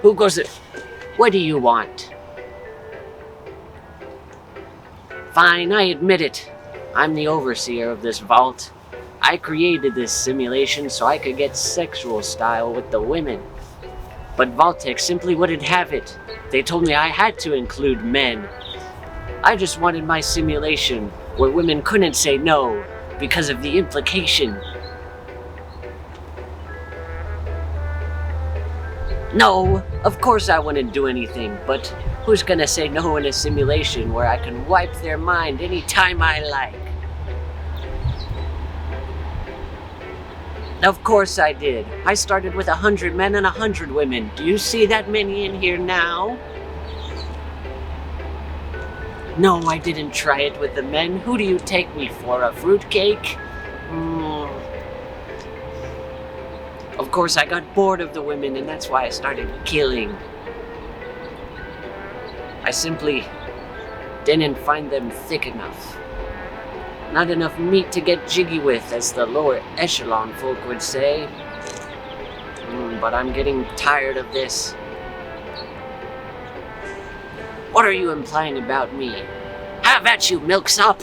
Who goes there? What do you want? Fine, I admit it. I'm the overseer of this vault. I created this simulation so I could get sexual style with the women. But Vaultec simply wouldn't have it. They told me I had to include men. I just wanted my simulation where women couldn't say no because of the implication. No, of course I wouldn't do anything, but who's gonna say no in a simulation where I can wipe their mind anytime I like? Of course I did. I started with 100 men and 100 women. Do you see that many in here now? No, I didn't try it with the men. Who do you take me for, a fruitcake? Of course, I got bored of the women, and that's why I started killing. I simply didn't find them thick enough. Not enough meat to get jiggy with, as the lower echelon folk would say. But I'm getting tired of this. What are you implying about me? Have at you, milksop!